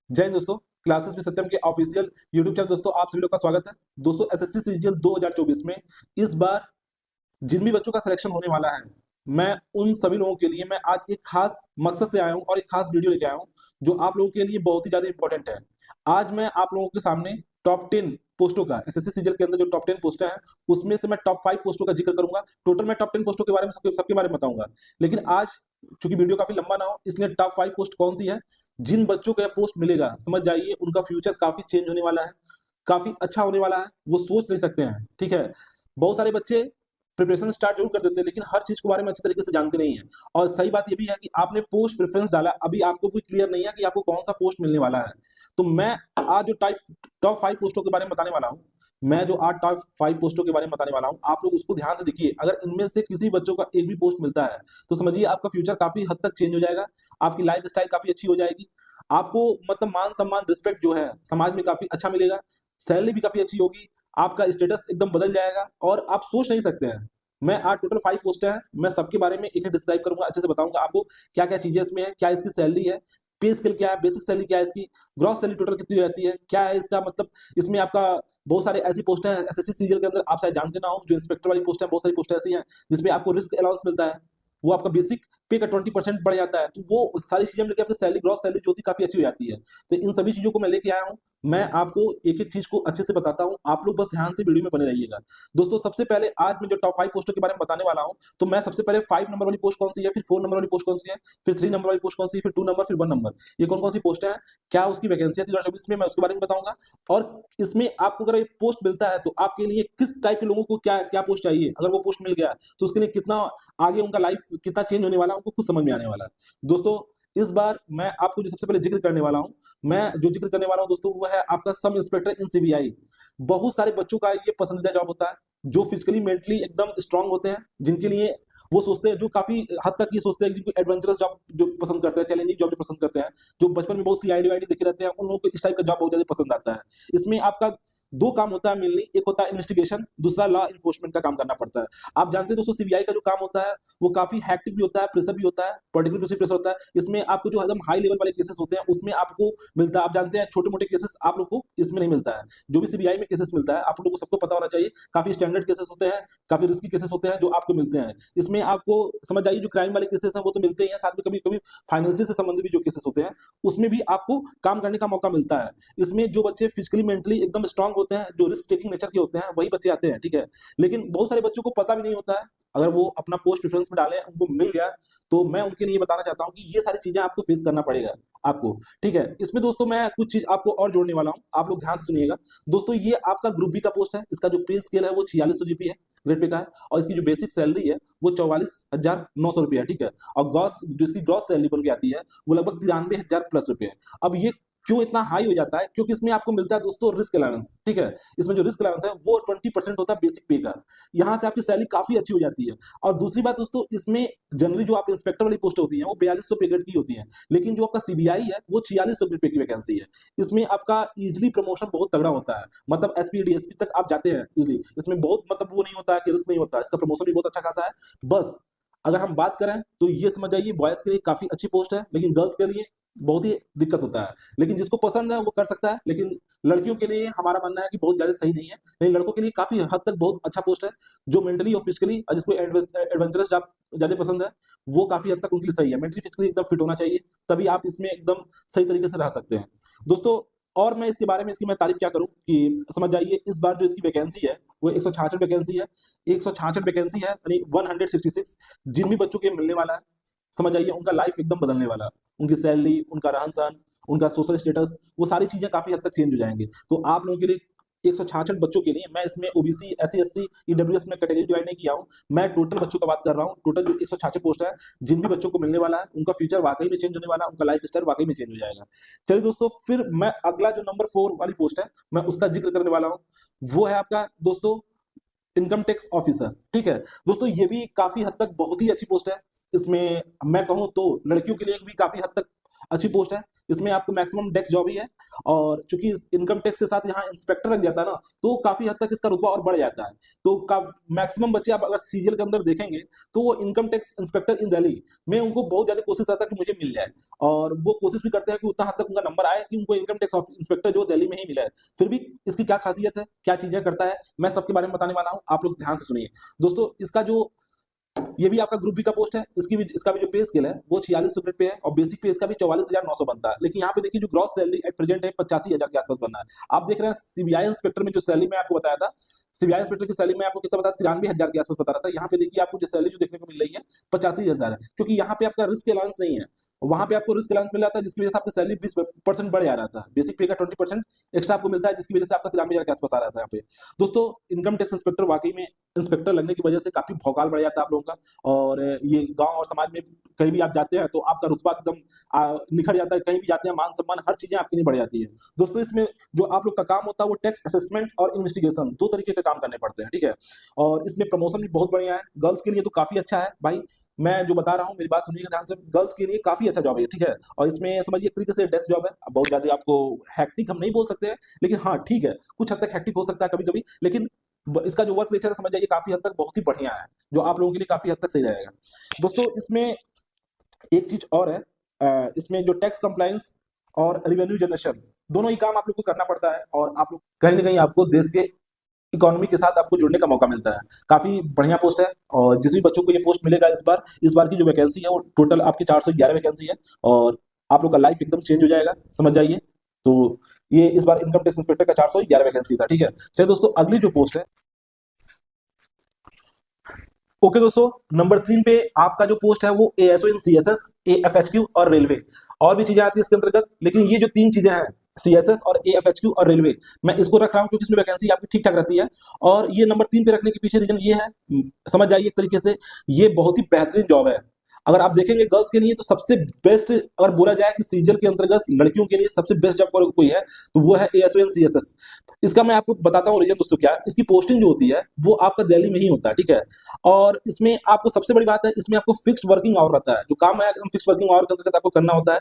जय हिंद दोस्तों। क्लासेस भी सत्यम के ऑफिशियल यूट्यूब चैनल दोस्तों आप सभी लोग का स्वागत है। दोस्तों एसएससी सीजीएल 2024 में इस बार जिन भी बच्चों का सिलेक्शन होने वाला है, मैं उन सभी लोगों के लिए मैं आज एक खास मकसद से आया हूं और एक खास वीडियो लेके आया हूं जो आप लोगों के लिए बहुत ही ज्यादा इंपॉर्टेंट है। आज मैं आप लोगों के सामने टॉप 10 पोस्टों का एसएससी सीजीएल के अंदर जो टॉप 10 पोस्टें हैं उसमें से मैं टॉप 5 पोस्टों का जिक्र करूंगा। टोटल मैं टॉप 10 पोस्टों के बारे में सबके सबके बारे में बताऊंगा। लेकिन आज चूंकि वीडियो काफी लंबा ना हो इसलिए टॉप 5 पोस्ट कौन सी है, जिन बच्चों को यह पोस्ट मिलेगा समझ जाइए उनका फ्यूचर काफी चेंज होने वाला है, काफी अच्छा होने वाला है, वो सोच नहीं सकते हैं। ठीक है, बहुत सारे बच्चे प्रिपरेशन स्टार्ट जरूर कर देते हैं लेकिन हर चीज के बारे में अच्छी तरीके से जानते नहीं है। और सही बात ये भी है कि आपने पोस्ट प्रेफरेंस डाला, अभी आपको कोई क्लियर नहीं है कि आपको कौन सा पोस्ट मिलने वाला है। तो मैं आज जो टॉप 5 पोस्टों के बारे में बताने वाला हूँ, मैं जो आज टॉप 5 पोस्टों के बारे में बताने वाला हूँ, आप लोग उसको ध्यान से देखिए। अगर इनमें से किसी बच्चों का एक भी पोस्ट मिलता है तो समझिए आपका फ्यूचर काफी हद तक चेंज हो जाएगा, आपकी लाइफ स्टाइल काफी अच्छी हो जाएगी, आपको मतलब मान सम्मान रिस्पेक्ट जो है समाज में काफी अच्छा मिलेगा, सैलरी भी काफी अच्छी होगी, आपका स्टेटस एकदम बदल जाएगा और आप सोच नहीं सकते हैं। मैं आज टोटल 5 पोस्ट है, मैं सबके बारे में एक डिस्क्राइब करूंगा, अच्छे से बताऊंगा आपको क्या क्या चीजें इसमें है, क्या इसकी सैलरी है, पे स्केल क्या है, बेसिक सैलरी क्या है इसकी, ग्रॉस सैलरी टोटल कितनी रहती है, क्या है इसका मतलब। इसमें आपका बहुत सारे ऐसी पोस्ट हैं एसएससी सीरियल के अंदर आप शायद जानते ना हो, जो इंस्पेक्टर वाली पोस्ट है, बहुत सारी पोस्ट ऐसी हैं जिसमें आपको रिस्क अलाउंस मिलता है, वो आपका बेसिक पे का 20% बढ़ जाता है। तो वो सारी चीजें मिलकर आपकी सैलरी ग्रॉस सैलरी जो होती है काफी अच्छी हो जाती है। तो इन सभी चीजों को मैं लेके आया हूँ, मैं आपको एक एक चीज को अच्छे से बताता हूँ, आप लोग बस ध्यान से वीडियो में बने रहिएगा। दोस्तों सबसे पहले आज मैं जो टॉप 5 पोस्टों के बारे में बताने वाला हूँ, तो मैं सबसे पहले 5 नंबर वाली पोस्ट कौन सी है, फिर 4 नंबर वाली पोस्ट कौन सी है, फिर 3 नंबर वाली पोस्ट कौन सी है, फिर 2 नंबर, फिर 1 नंबर, ये कौन कौन सी पोस्ट है, क्या उसकी वैकेंसी है 2024 में, मैं उसके बारे में बताऊंगा। और इसमें आपको अगर एक पोस्ट मिलता है तो आपके लिए किस टाइप के लोगों को क्या क्या पोस्ट चाहिए, अगर वो पोस्ट मिल गया तो उसके लिए कितना आगे उनका लाइफ कितना चेंज होने वाला है उनको खुद समझ में आने वाला है। दोस्तों इस बार मैं आपको जो सबसे पहले जिक्र करने वाला हूं, मैं जो जिक्र करने वाला हूं दोस्तों वो है आपका सब इंस्पेक्टर इन सीबीआई। बहुत सारे बच्चों का ये पसंदीदा जॉब होता है, जो फिजिकली मेंटली एकदम स्ट्रांग होते हैं, जिनके लिए वो सोचते हैं, जो काफी हद तक ये सोचते हैं, जिनको एडवेंचरस जॉब जो पसंद करते हैं, चैलेंजिंग जॉब जो पसंद करते हैं, जो बचपन में बहुत सी आईडी वाईडी देखे रहते हैं, उन लोगों को इस टाइप का जॉब बहुत ज्यादा पसंद आता है। इसमें आपका दो काम होता है मेनली, एक होता है इन्वेस्टिगेशन, दूसरा लॉ इन्फोर्समेंट का काम करना पड़ता है। आप जानते हैं दोस्तों सीबीआई का जो काम होता है वो काफी हैक्टिक भी होता है, प्रेशर भी होता है, पर्टिकुलर प्रेशर होता है। इसमें आपको जो एकदम हाई लेवल वाले केसेस होते हैं उसमें आपको मिलता है, आप जानते हैं छोटे मोटे केसेस आप लोग को इसमें नहीं मिलता है। जो भी सीबीआई में केसेस मिलता है आप लोग को सबको पता होना चाहिए, काफी स्टैंडर्ड केसेस होते हैं, काफी रिस्की केसेस होते हैं जो आपको मिलते हैं। इसमें आपको समझ जाइए जो क्राइम वाले केसेस हैं वो तो मिलते ही हैं, साथ में कभी कभी फाइनेंशियल से संबंधित भी जो केसेस होते हैं उसमें भी आपको काम करने का मौका मिलता है। इसमें जो बच्चे फिजिकली मेंटली एकदम स्ट्रांग होते हैं, जो रिस्क टेकिंग नेचर के होते हैं, वही बच्चे आते हैं। ठीक है, लेकिन बहुत सारे बच्चों को पता भी नहीं होता है, अगर वो अपना पोस्ट प्रेफरेंस में डालें उनको मिल गया, तो मैं उनके लिए बताना चाहता हूं कि ये सारी चीजें आपको फेस करना पड़ेगा आपको। ठीक है, इसमें दोस्तों मैं कुछ चीज आपको और जोड़ने वाला हूं, आप लोग ध्यान से सुनिएगा। दोस्तों ये आपका ग्रुप बी का पोस्ट है, इसका जो पे स्केल है वो 4600 जीपी है, ग्रेड पे का है, और इसकी जो बेसिक सैलरी है वो 44,900 रुपया है। ठीक है, और ग्रॉस जो इसकी ग्रॉस सैलरी बन के आती है वो लगभग 93,000 प्लस रुपये है। अब ये क्यों इतना हाई हो जाता है, क्योंकि इसमें आपको मिलता है दोस्तों रिस्क अलाउंस। ठीक है, इसमें जो रिस्क अलाउंस है वो 20% होता है बेसिक पे का, यहां से आपकी सैलरी काफी अच्छी हो जाती है। और दूसरी बात दोस्तों, इसमें जनरली जो आप इंस्पेक्टर वाली पोस्ट होती है वो 4200 पे ग्रेड की होती है, लेकिन जो आपका सीबीआई है वो 4600 ग्रेड पे की वैकेंसी है। इसमें आपका इजिली प्रमोशन बहुत तगड़ा होता है, मतलब एसपी डीएसपी तक आप जाते हैं इजिली। इसमें बहुत मतलब वो नहीं होता है कि रिस्क नहीं होता, इसका प्रमोशन भी बहुत अच्छा खासा है। बस अगर हम बात करें तो ये समझ जाइए बॉयज के लिए काफी अच्छी पोस्ट है, लेकिन गर्ल्स के लिए बहुत ही दिक्कत होता है। लेकिन जिसको पसंद है वो कर सकता है, लेकिन लड़कियों के लिए हमारा मानना है कि बहुत ज्यादा सही नहीं है, लेकिन लड़कों के लिए काफी हद तक बहुत अच्छा पोस्ट है। जो मेंटली और फिजिकली जिसको एडवेंचरस जॉब ज्यादा पसंद है वो काफी हद तक उनके लिए सही है। मेंटली फिजिकली एकदम फिट होना चाहिए, तभी आप इसमें एकदम सही तरीके से रह सकते हैं दोस्तों। और मैं इसके बारे में इसकी मैं तारीफ क्या करूं कि समझ जाइए इस बार जो इसकी वैकेंसी है वो 166 वैकेंसी है, 166 वैकेंसी है यानी 166। जिन भी बच्चों के मिलने वाला है समझ आइए उनका लाइफ एकदम बदलने वाला है, उनकी सैलरी, उनका रहन सहन, उनका सोशल स्टेटस, वो सारी चीजें काफी हद तक चेंज हो जाएंगे। तो आप लोगों के लिए 166 बच्चों के लिए मैं इसमें ओबीसी एससी एसटी ईडब्ल्यूएस में कैटेगरी डिवाइड नहीं किया हूं, मैं टोटल बच्चों का बात कर रहा हूं। टोटल जो 166 पोस्ट है, जिन भी बच्चों को मिलने वाला है उनका फ्यूचर वाकई में चेंज होने वाला है, उनका लाइफ स्टाइल वाकई में चेंज हो जाएगा। चलिए दोस्तों, फिर मैं अगला जो नंबर 4 वाली पोस्ट है मैं उसका जिक्र करने वाला हूं, वो है आपका दोस्तों इनकम टैक्स ऑफिसर। ठीक है दोस्तों, ये भी काफी हद तक बहुत ही अच्छी पोस्ट है। इसमें मैं कहूं तो लड़कियों के लिए भी काफी हद तक अच्छी पोस्ट है। इसमें आपको मैक्सिमम डेस्क जॉब ही है, और चूंकि इनकम टैक्स के साथ यहाँ इंस्पेक्टर लग जाता है ना, तो काफी हद तक इसका रुतबा और बढ़ जाता है। तो मैक्सिमम बच्चे आप अगर सीजीएल के अंदर देखेंगे तो वो इनकम टैक्स इंस्पेक्टर इन दिल्ली में उनको बहुत ज्यादा कोशिश रहता है कि मुझे मिल जाए, और वो कोशिश भी करते हैं कि उतना हद तक उनका नंबर आए कि उनको इनकम टैक्स इंस्पेक्टर जो दिल्ली में ही मिला है। फिर भी इसकी क्या खासियत है, क्या चीजें करता है, मैं सबके बारे में बताने वाला हूं, आप लोग ध्यान से सुनिए। दोस्तों इसका जो ये भी आपका ग्रुप बी का पोस्ट है, इसका भी जो पे स्केल है वो 4600 पे है, और बेसिक पे इसका भी 44,900 बनता है। लेकिन यहाँ पे देखिए जो ग्रॉस सैलरी एट प्रेजेंट है 85,000 के आसपास बनना है। आप देख रहे हैं सीबीआई इंस्पेक्टर में जो सैलरी मैं आपको बताया था, सीबीआई इंस्पेक्टर की सैलरी में आपको कितना बताया, 93,000 के आसपास बता रहा था। यहाँ पे देखिए आपको जो सैलरी जो देखने को मिल रही है 85,000 है, क्योंकि यहाँ पे आपका रिस्क अलाउंस नहीं है। वहां पे आपको रिस्क अलाउंस मिल जाता है, जिसकी वजह से आपका सैलरी 20% बढ़ जा रहा था। बेसिक पे का 20% एक्स्ट्रा आपको मिलता है, जिसकी वजह से आपका 93,000 के आसपास आ रहा था। यहाँ पे दोस्तों इनकम टैक्स इंस्पेक्टर वाकई में इंस्पेक्टर लगने की वजह से काफी भौकाल बढ़ जाता है आप लोगों का, और ये गांव और समाज में कहीं भी आप जाते हैं तो आपका रुतबा एकदम निखर जाता है। कहीं भी जाते हैं मान सम्मान हर चीजें आपकी नहीं बढ़ जाती है। दोस्तों इसमें जो आप लोग का काम होता है वो टैक्स असेसमेंट और इन्वेस्टिगेशन, दो तरीके के काम करने पड़ते हैं, ठीक है। और इसमें प्रमोशन भी बहुत बढ़िया है, गर्ल्स के लिए तो काफी अच्छा है भाई। मैं जो बता रहा हूँ मेरी बात सुनिएगा ध्यान से, गर्ल्स के लिए काफी अच्छा जॉब है, ठीक है। और इसमें समझिए एक तरीके से डेस्क जॉब है, बहुत ज्यादा आपको हैक्टिक हम नहीं बोल सकते हैं, लेकिन हाँ ठीक है, कुछ हद तक हैक्टिक हो सकता है कभी कभी, लेकिन इसका जो वर्क नेचर है समझ जाइए काफी हद तक बहुत ही बढ़िया है, जो आप लोगों के लिए काफी हद तक सही रहेगा। दोस्तों इसमें एक चीज और है, इसमें जो टैक्स कंप्लायंस और रेवेन्यू जनरेशन दोनों ही काम आप लोग को करना पड़ता है, और आप लोग कहीं ना कहीं आपको देश के इकोनॉमी के साथ आपको जुड़ने का मौका मिलता है। काफी बढ़िया पोस्ट है, और जिस भी बच्चों को ये पोस्ट मिलेगा इस बार की जो वैकेंसी है वो टोटल आपकी 411 वैकेंसी है, और आप लोग का लाइफ एकदम चेंज हो जाएगा, समझ जाइए। तो ये इस बार इनकम टैक्स इंस्पेक्टर का 411 वैकेंसी था, ठीक है। चलिए दोस्तों अगली जो पोस्ट है, ओके दोस्तों, नंबर 3 पे आपका जो पोस्ट है वो एएसओ इन सीएसएस, एएफएचक्यू और रेलवे। और भी चीजें आती है इसके अंतर्गत, लेकिन ये जो 3 चीजें हैं सीएसएस और एएफएचक्यू और रेलवे, मैं इसको रख रहा हूं क्योंकि इसमें वैकेंसी आपकी ठीक ठाक रहती है। और ये नंबर 3 पे रखने के पीछे रीजन ये है, समझ जाइए एक तरीके से ये बहुत ही बेहतरीन जॉब है। अगर आप देखेंगे गर्ल्स के लिए तो सबसे बेस्ट, अगर बोला जाए कि सीजल के अंतर्गत लड़कियों के लिए सबसे बेस्ट जॉब कोई है तो वो है एएसओ एंड सीएसएस। इसका मैं आपको बताता हूँ रीजन दोस्तों क्या है। इसकी पोस्टिंग जो होती है वो आपका दिल्ली में ही होता है, ठीक है। और इसमें आपको सबसे बड़ी बात है, इसमें आपको फिक्स्ड वर्किंग आवर रहता है, जो काम है एकदम फिक्स्ड वर्किंग आवर के अंतर्गत आपको करना होता है।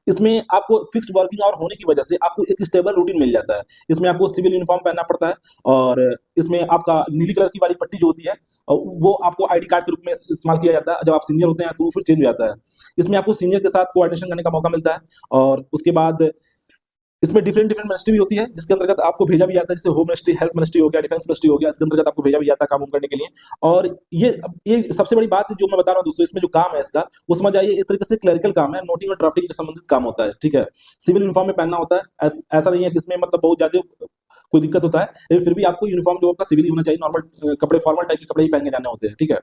इसमें आपको फिक्स्ड वर्किंग आवर होने की वजह से आपको एक स्टेबल रूटीन मिल जाता है। इसमें आपको सिविल यूनिफॉर्म पहनना पड़ता है, और इसमें आपका नीली कलर की वाली पट्टी जो होती है वो आपको आईडी कार्ड के रूप में इस्तेमाल किया जाता है। जब आप सीनियर होते हैं तो फिर चेंज हो जाता है। इसमें आपको सीनियर के साथ कोऑर्डिनेशन करने का मौका मिलता है, और उसके बाद इसमें डिफरेंट डिफरेंट मिनिस्ट्री भी होती है जिसके अंतर्गत आपको भेजा भी जाता है, जैसे होम मिनिस्ट्री, हेल्थ मिनिस्ट्री हो गया, डिफेंस मिनिस्ट्री हो गया, इसके अंतर्गत आपको भेजा भी जाता है काम करने के लिए। और ये सबसे बड़ी बात जो मैं बता रहा हूँ दोस्तों, इसमें जो काम है इसका वो समझ आइए एक तरीके से क्लरिकल काम है, नोटिंग और ड्राफ्टिंग से संबंधित काम होता है, ठीक है। सिविल यूनिफॉर्म में पहनना होता है, ऐसा नहीं है कि इसमें मतलब बहुत ज्यादा कोई दिक्कत होता है, लेकिन फिर भी आपको यूनिफॉर्म जो आपका सिविल ही होना चाहिए, नॉर्मल कपड़े, फॉर्मल टाइप के कपड़े ही पहन के जाने होते हैं, ठीक है।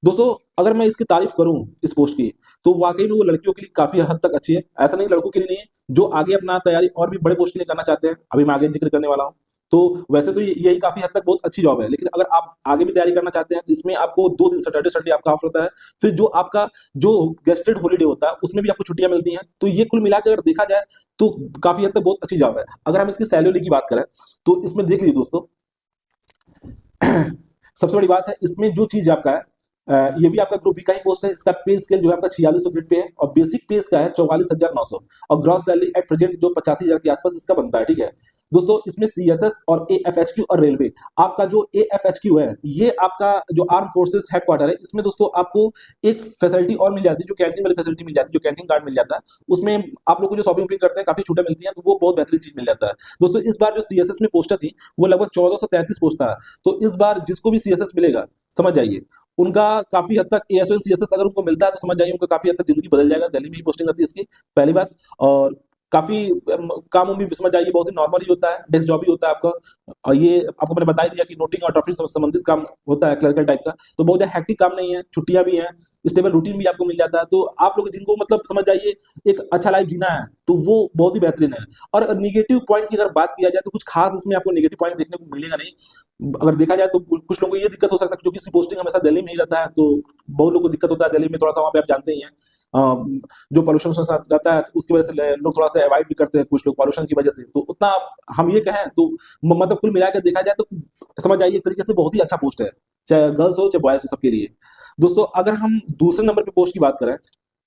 दोस्तों अगर मैं इसकी तारीफ करूं इस पोस्ट की, तो वाकई में वो लड़कियों के लिए काफी हद तक अच्छी है, ऐसा नहीं लड़कों के लिए नहीं है। जो आगे अपना तैयारी और भी बड़े पोस्ट के लिए करना चाहते हैं, अभी मैं आगे जिक्र करने वाला हूं, तो वैसे तो यही काफी हद तक बहुत अच्छी जॉब है। लेकिन अगर आप आगे भी तैयारी करना चाहते हैं तो इसमें आपको 2 दिन सैटरडे संडे आपका ऑफ रहता है, फिर जो आपका जो गेस्टेड हॉलीडे होता है उसमें भी आपको छुट्टियां मिलती हैं। तो ये कुल मिलाकर अगर देखा जाए तो काफी हद तक बहुत अच्छी जॉब है। अगर हम इसकी सैलरी की बात करें तो इसमें देख लीजिए दोस्तों, सबसे बड़ी बात है इसमें जो चीज आपका है, ये भी आपका ग्रुप बी का ही पोस्ट है। इसका पे स्केल जो है आपका 4600 ग्रेड पे है, और बेसिक पे इसका है 44,900, और ग्रॉस सैलरी एट प्रेजेंट जो 85,000 के आसपास इसका बनता है, ठीक है। दोस्तों इसमें सीएसएस और एएफएचक्यू और रेलवे, आपका जो एएफएचक्यू है ये आपका जो आर्म फोर्सेस हेडक्वार्टर है, इसमें दोस्तों आपको एक फैसिलिटी और मिल जाती है, जो कैंटीन वाली फैसिलिटी मिल जाती है, जो कैंटीन कार्ड मिल जाता है, उसमें आप लोग को जो शॉपिंग करते हैं काफी छूटें मिलती हैं, तो वो बहुत बेहतरीन चीज मिल जाता है। दोस्तों इस बार जो सीएसएस में पोस्टर थी वो लगभग 1433 पोस्ट था, तो इस बार जिसको भी सीएसएस मिलेगा समझ जाइए उनका काफी हद तक एएसओ सीएसएस अगर उनको मिलता है तो समझ जाइए उनका काफी हद तक जिंदगी बदल जाएगा। दिल्ली में ही पोस्टिंग रहती है इसकी, पहली बात। और काफी काम भी समझ जाइए बहुत ही नॉर्मल ही होता है, डेस्क जॉब ही होता है आपका। और ये आपको मैंने बता ही दिया कि नोटिंग और ड्राफ्टिंग से संबंधित काम होता है, क्लरिकल टाइप का, तो बहुत ज्यादा हैक्टिक काम नहीं है, छुट्टियां भी हैं, स्टेबल रूटीन भी आपको मिल जाता है। तो आप लोग जिनको मतलब समझ जाइए एक अच्छा लाइफ जीना है तो वो बहुत ही बेहतरीन है। और निगेटिव पॉइंट की अगर बात किया जाए तो कुछ खास इसमें आपको निगेटिव पॉइंट देखने को मिलेगा नहीं। अगर देखा जाए तो कुछ लोगों को ये दिक्कत हो सकता है क्योंकि इसकी पोस्टिंग हमेशा दिल्ली में ही रहता है, तो बहुत लोगों को दिक्कत होता है दिल्ली में, थोड़ा सा वहाँ पे आप जानते ही हैं जो पॉल्यूशन के साथ रहता है उसकी वजह से लोग थोड़ा सा अवॉइड भी करते हैं, कुछ लोग पॉल्यूशन की वजह से। तो उतना हम ये कहें तो मतलब कुल मिलाकर देखा जाए तो समझ आइए एक तरीके से बहुत ही अच्छा पोस्ट है, चाहे गर्ल्स हो चाहे बॉयज हो, सबके लिए। दोस्तों अगर हम दूसरे नंबर पे पोस्ट की बात करें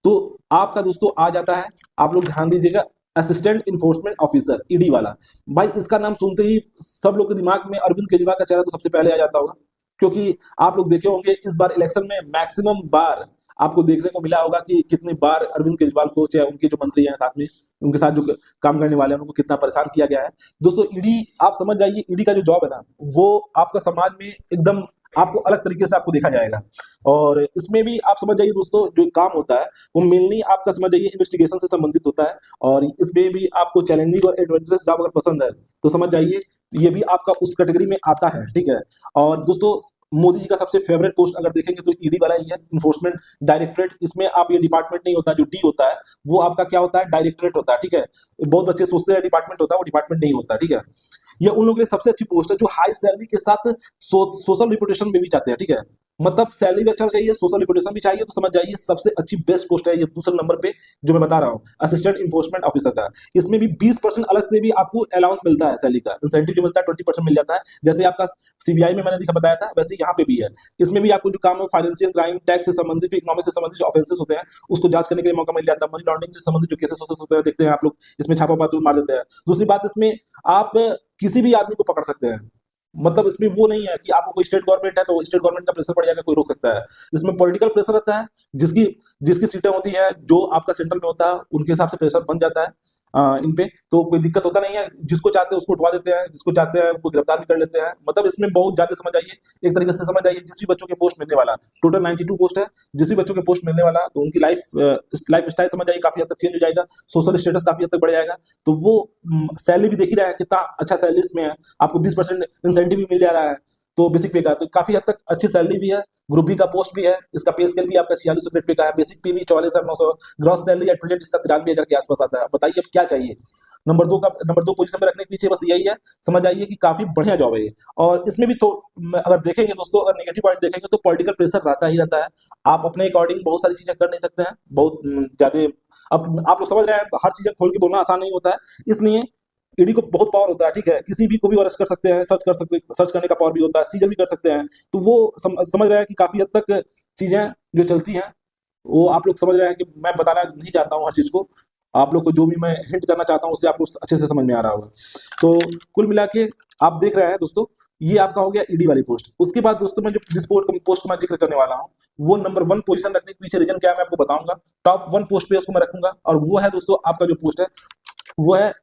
तो आपका दोस्तों आ जाता है, आप लोग ध्यान दीजिएगा, असिस्टेंट इन्फोर्समेंट ऑफिसर, ईडी वाला। भाई इसका नाम सुनते ही सब लोग के दिमाग में अरविंद केजरीवाल का चेहरा तो सबसे पहले आ जाता होगा, क्योंकि आप लोग देखे होंगे इस बार इलेक्शन में मैक्सिमम बार आपको देखने को मिला होगा कि कितनी बार अरविंद केजरीवाल को, चाहे उनके जो मंत्री हैं साथ में, उनके साथ जो काम करने वाले हैं, उनको कितना परेशान किया गया है। दोस्तों ईडी, आप समझ जाइए, ईडी का जो जॉब है ना, वो आपका समाज में एकदम आपको अलग तरीके से आपको देखा जाएगा। और इसमें भी आप समझ जाइए दोस्तों, जो काम होता है वो मेनली आपका समझ जाइए इन्वेस्टिगेशन से संबंधित होता है। और इसमें भी आपको चैलेंजिंग और एडवेंचरस जॉब अगर पसंद है तो समझ जाइए ये भी आपका उस कैटेगरी में आता है, ठीक है। और दोस्तों मोदी जी का सबसे फेवरेट पोस्ट अगर देखेंगे तो ईडी वाला ही है, इन्फोर्समेंट डायरेक्टरेट। इसमें आप, ये डिपार्टमेंट नहीं होता, जो डी होता है वो आपका क्या होता है, डायरेक्टरेट होता है, ठीक है। बहुत बच्चे सोचते हैं डिपार्टमेंट होता है, वो डिपार्टमेंट नहीं होता, ठीक है। ये उन लोगों के लिए सबसे अच्छी पोस्ट है जो हाई सैलरी के साथ सोशल रिपुटेशन में भी चाहते हैं, ठीक है। मतलब सैलरी भी अच्छा चाहिए, सोशल रिपुटेशन भी चाहिए, तो समझ जाइए सबसे अच्छी बेस्ट पोस्ट है ये दूसरे नंबर पे जो मैं बता रहा हूँ, असिस्टेंट इन्फोर्समेंट ऑफिसर का। इसमें भी 20% अलग से भी आपको अलाउंस मिलता है, सैलरी का इंसेंटिव जो मिलता है 20% मिल जाता है। जैसे आपका सीबीआई में मैंने दिखा बताया था, वैसे यहाँ पे भी है। इसमें भी आपको जो काम है फाइनेंशियल क्राइम, टैक्स से संबंधित, इकोनॉमिक से संबंधित जो ऑफेंसेस होते हैं उसको जांच करने के लिए मौका मिल जाता है। मनी लॉन्ड्रिंग से संबंधित जो केसेस होते हैं, देखते हैं आप लोग, इसमें छापा मार देते हैं। दूसरी बात, इसमें आप किसी भी आदमी को पकड़ सकते हैं। मतलब इसमें वो नहीं है कि आपको कोई स्टेट गवर्नमेंट है तो स्टेट गवर्नमेंट का प्रेशर पड़ जाएगा, कोई रोक सकता है। इसमें पॉलिटिकल प्रेशर रहता है, जिसकी जिसकी सीटें होती है, जो आपका सेंट्रल में होता है, उनके हिसाब से प्रेशर बन जाता है इन पे। तो कोई दिक्कत होता नहीं है, जिसको चाहते हैं उसको उठवा देते हैं, जिसको चाहते हैं उनको गिरफ्तार भी कर लेते हैं। मतलब इसमें बहुत ज्यादा समझ आइए, एक तरीके से समझ आइए, जिस भी बच्चों के पोस्ट मिलने वाला, टोटल 92 पोस्ट है, जिस भी बच्चों के पोस्ट मिलने वाला, तो उनकी लाइफ स्टाइल समझ आइए काफी हद तक चेंज हो जाएगा, सोशल स्टेटस काफी हद तक बढ़ जाएगा। तो वो सैलरी भी देख ही रहा है कितना अच्छा सैलरी इसमें है, आपको 20% इंसेंटिव भी मिल जा रहा है, तो बेसिक पे का तो काफी हद तक अच्छी सैलरी भी है। ग्रुप बी का पोस्ट भी है, इसका पे स्केल भी आपका 46 ग्रेड पे का है, बेसिक पे भी 44,900, ग्रॉस सैलरी एट प्रेजेंट इसका 93,000 के आसपास आता है। बताइए अब क्या चाहिए। नंबर 2 पोजीशन पे रखने के पीछे बस यही है, समझ आइए कि काफी बढ़िया जॉब है ये। और इसमें भी तो अगर देखेंगे दोस्तों, अगर नेगेटिव पॉइंट देखेंगे तो पॉलिटिकल प्रेशर रहता ही रहता है। आप अपने अकॉर्डिंग बहुत सारी चीजें कर नहीं सकते हैं, बहुत ज्यादा। अब आप लोग समझ रहे हैं, हर चीजें खोल के बोलना आसान नहीं होता है, इसलिए ईडी को बहुत पावर होता है, ठीक है। किसी भी को भी अरेस्ट कर सकते हैं, सर्च करने का पावर भी होता है, सीजन भी कर सकते हैं। तो वो समझ रहे हैं कि काफी हद तक चीजें जो चलती हैं वो आप लोग समझ रहे हैं कि मैं बताना नहीं चाहता हूँ हर चीज को, आप लोग को जो भी मैं हिंट करना चाहता हूँ उससे आपको अच्छे से समझ में आ रहा होगा। तो कुल मिला के आप देख रहे हैं दोस्तों, ये आपका हो गया ईडी वाली पोस्ट। उसके बाद दोस्तों मैं जो जिस पोस्ट मैं जिक्र करने वाला हूँ, वो नंबर 1 पोजीशन रखने के पीछे रीजन क्या है मैं आपको बताऊंगा। टॉप 1 पोस्ट पे उसको मैं रखूंगा, और वो है दोस्तों आपका जो पोस्ट है वो है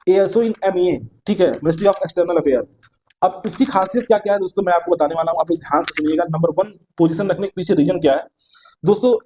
एएसओ इन एमईए, ठीक है, मिनिस्ट्री ऑफ एक्सटर्नल अफेयर। अब इसकी खासियत क्या क्या है दोस्तों, मैं आपको बताने वाला हूँ, आप लोग ध्यान से सुनिएगा। नंबर 1 पोजीशन रखने के पीछे रीजन क्या है दोस्तों,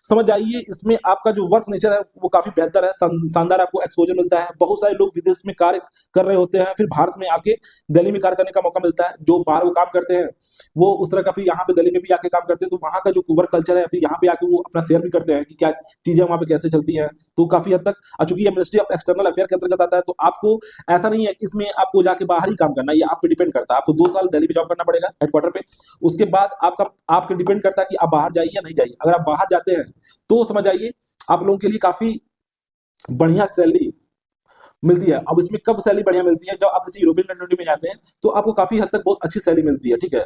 समझ जाइए। इसमें आपका जो वर्क नेचर है वो काफी बेहतर है, शानदार आपको एक्सपोजर मिलता है। बहुत सारे लोग विदेश में कार्य कर रहे होते हैं, फिर भारत में आके दिल्ली में कार्य करने का मौका मिलता है। जो बाहर वो काम करते हैं वो उस तरह का फिर यहाँ पे दिल्ली में भी आके काम करते हैं, तो वहाँ का जो वर्क कल्चर है फिर यहाँ पे आके वो अपना शेयर भी करते हैं कि क्या चीजें वहाँ पे कैसे चलती है। तो काफी हद तक, चूंकि ये मिनिस्ट्री ऑफ एक्सटर्नल अफेयर के अंतर्गत आता है, तो आपको ऐसा नहीं है कि इसमें आपको जाके बाहर ही काम करना है, ये आप पे डिपेंड करता है। आपको 2 साल दिल्ली में जॉब करना पड़ेगा हेडक्वार्टर पे, उसके बाद आपके डिपेंड करता है कि आप बाहर जाइए या नहीं जाइए। अगर आप बाहर जाते हैं तो समझ जाइए आप लोगों के लिए काफी बढ़िया सैलरी मिलती है। अब इसमें कब सैलरी बढ़िया मिलती है, जब आप किसी यूरोपियन कंट्री में जाते हैं तो आपको काफी हद तक बहुत अच्छी सैलरी मिलती है, ठीक है।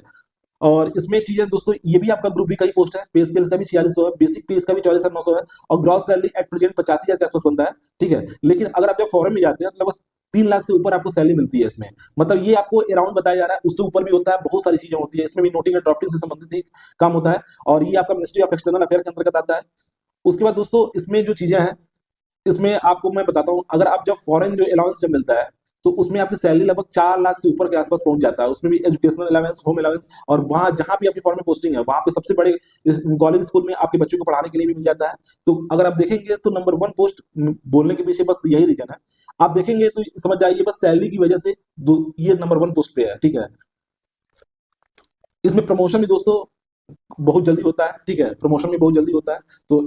और इसमें चीजें दोस्तों, ये भी आपका ग्रुप बी का ही पोस्ट है, पे स्केल का भी 4600 है, बेसिक पे इसका भी 44,900 है, और ग्रॉस सैलरी एट प्रेजेंट 85,000 के आसपास बनता है, ठीक है। लेकिन अगर आप जब फॉरेन में जाते हैं तो लगभग 3 लाख से ऊपर आपको सैलरी मिलती है इसमें। मतलब ये आपको अराउंड बताया जा रहा है, उससे ऊपर भी होता है, बहुत सारी चीजें होती है इसमें भी। नोटिंग एंड ड्राफ्टिंग से संबंधित एक काम होता है, और ये आपका मिनिस्ट्री ऑफ एक्सटर्नल अफेयर के अंतर्गत आता है। उसके बाद दोस्तों इसमें जो चीजें हैं, इसमें आपको मैं बताता हूँ, अगर आप जब फॉरेन जो अलाउंस जब मिलता है तो उसमें आपकी सैलरी लगभग 4 लाख से ऊपर के आसपास पहुंच जाता है। उसमें भी एजुकेशनल अलाउंस, होम अलाउंस, और वहां जहां भी आपकी फॉरेन में पोस्टिंग है वहां पे सबसे बड़े कॉलेज स्कूल में आपके बच्चों को पढ़ाने के लिए भी मिल जाता है। तो अगर आप देखेंगे तो नंबर 1 पोस्ट बोलने के पीछे बस यही रीजन है। आप देखेंगे तो समझ जाइए बस सैलरी की वजह से ये नंबर 1 पोस्ट पे है, ठीक है। इसमें प्रमोशन भी दोस्तों बहुत जल्दी होता है, ठीक है, प्रमोशन भी बहुत जल्दी होता है। तो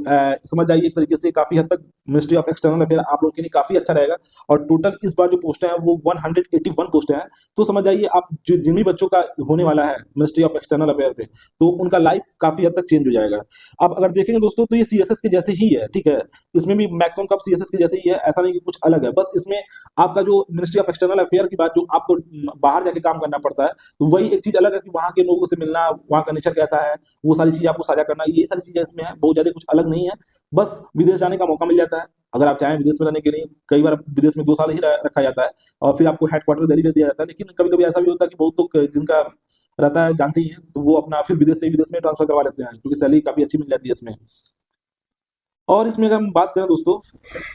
समझ जाइए एक तरीके से काफी हद तक मिनिस्ट्री ऑफ एक्सटर्नल अफेयर आप लोगों के लिए काफी अच्छा रहेगा। और टोटल इस बार जो पोस्ट है वो 181 पोस्ट है। तो समझ जाइए आप जिन भी बच्चों का होने वाला है मिनिस्ट्री ऑफ एक्सटर्नल अफेयर पे, तो उनका लाइफ काफी हद तक चेंज हो जाएगा। अब अगर देखेंगे दोस्तों तो ये सीएसएस के जैसे ही है, ठीक है, इसमें भी मैक्सिमम कब सीएसएस के जैसे ही है, ऐसा नहीं कि कुछ अलग है। बस इसमें आपका जो मिनिस्ट्री ऑफ एक्सटर्नल अफेयर की बात, जो आपको बाहर जाके काम करना पड़ता है, तो वही एक चीज अलग है कि वहां के लोगों से मिलना, वहां का नेचर कैसा है, है, वो सारी चीजें आपको साझा करना, ये सारी चीजें इसमें है, बहुत ज्यादा कुछ अलग नहीं है। बस विदेश जाने का मौका मिल जाता है, अगर आप चाहें विदेश में रहने के लिए। कई बार विदेश में 2 साल ही रखा जाता है और फिर आपको हेडक्वार्टर दिल्ली दे दिया जाता है। लेकिन कभी कभी ऐसा भी होता है कि बहुत लोग जिनका रहता है जानते ही है, तो वो अपना फिर विदेश से विदेश में ट्रांसफर करवा लेते हैं, क्योंकि सैलरी काफी अच्छी मिल जाती है इसमें। और इसमें अगर हम बात करें दोस्तों,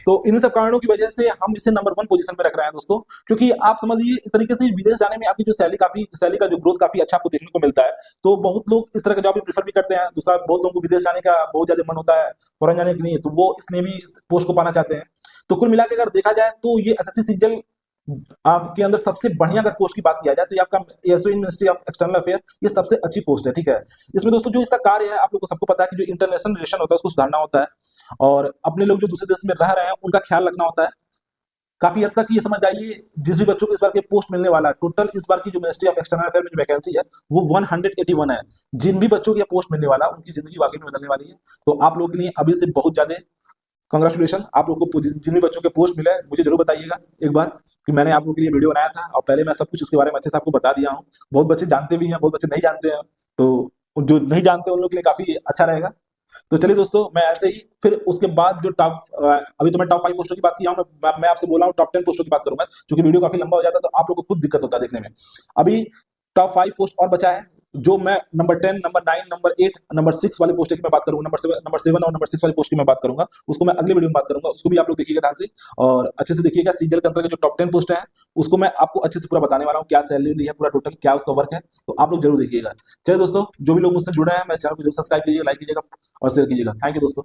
तो इन्हीं सब कारणों की वजह से हम इसे नंबर 1 पोजीशन पे रख रहे हैं दोस्तों। क्योंकि आप समझिए एक तरीके से विदेश जाने में आपकी जो सैलरी का जो ग्रोथ काफी अच्छा आपको देखने को मिलता है। तो बहुत लोग इस तरह का जॉब भी प्रेफर भी करते हैं। दूसरा, बहुत लोगों को विदेश जाने का बहुत ज्यादा मन होता है, फॉरेन जाने के लिए, तो वो इसलिए भी इस पोस्ट को पाना चाहते हैं। तो कुल मिला के अगर देखा जाए तो ये एसएससी सीजीएल आपके अंदर सबसे बढ़िया अगर पोस्ट की बात किया जाए तो ये आपका SO in ministry of external affair, ये सबसे अच्छी पोस्ट है, ठीक है। इसमें दोस्तों जो इसका कार्य है, आप लोग को सबको पता है कि जो इंटरनेशनल रिलेशन होता है उसको सुधारना होता है, और अपने लोग जो दूसरे देश में रह रहे हैं उनका ख्याल रखना होता है। काफी हद तक ये समझ जाइए, जिस भी बच्चों को इस बार के पोस्ट मिलने वाला है, टोटल इस बार की जो मिनिस्ट्री ऑफ एक्सटर्नल अफेयर में जो वैकेंसी है वो 181 है। जिन भी बच्चों की पोस्ट मिलने वाला उनकी जिंदगी वाकई में बदलने वाली है। तो आप लोगों के लिए अभी से बहुत ज्यादा कांग्रेचुलेशन। आप लोगों को जिन भी बच्चों के पोस्ट मिले मुझे जरूर बताइएगा एक बार, कि मैंने आप लोगों के लिए वीडियो बनाया था और पहले मैं सब कुछ उसके बारे में अच्छे से आपको बता दिया हूँ। बहुत बच्चे जानते भी हैं, बहुत बच्चे नहीं जानते हैं, तो जो नहीं जानते उन लोग के लिए काफी अच्छा रहेगा। तो चलिए दोस्तों, मैं ऐसे ही फिर उसके बाद जो अभी तो मैं टॉप 5 पोस्टों की बात किया हूँ, मैं आपसे बोला हूँ टॉप 10 पोस्टों की बात करूंगा, क्योंकि वीडियो काफी लंबा हो जाता है तो आप लोगों को खुद दिक्कत होता है देखने में। अभी टॉप 5 पोस्ट और बचा है, जो मैं नंबर 10, नंबर 9, नंबर 8, नंबर 6 वाली पोस्ट की मैं बात करूंगा, नंबर 7 और नंबर 6 वाली पोस्ट की मैं बात करूंगा, उसको मैं अगले वीडियो में बात करूंगा। उसको भी आप लोग देखिएगा ध्यान से और अच्छे से देखिएगा। सीजीएल के अंतर्गत जो टॉप 10 पोस्ट है उसको मैं आपको अच्छे से पूरा बताने वाला हूँ, क्या सैलरी है पूरा टोटल, क्या उसका वर्क है, तो आप लोग जरूर देखिएगा। चलिए दोस्तों, जो भी लोग मुझसे जुड़े हैं, मेरे चैनल को जरूर सब्सक्राइब कीजिएगा, लाइक कीजिएगा और शेयर कीजिएगा। थैंक यू दोस्तों।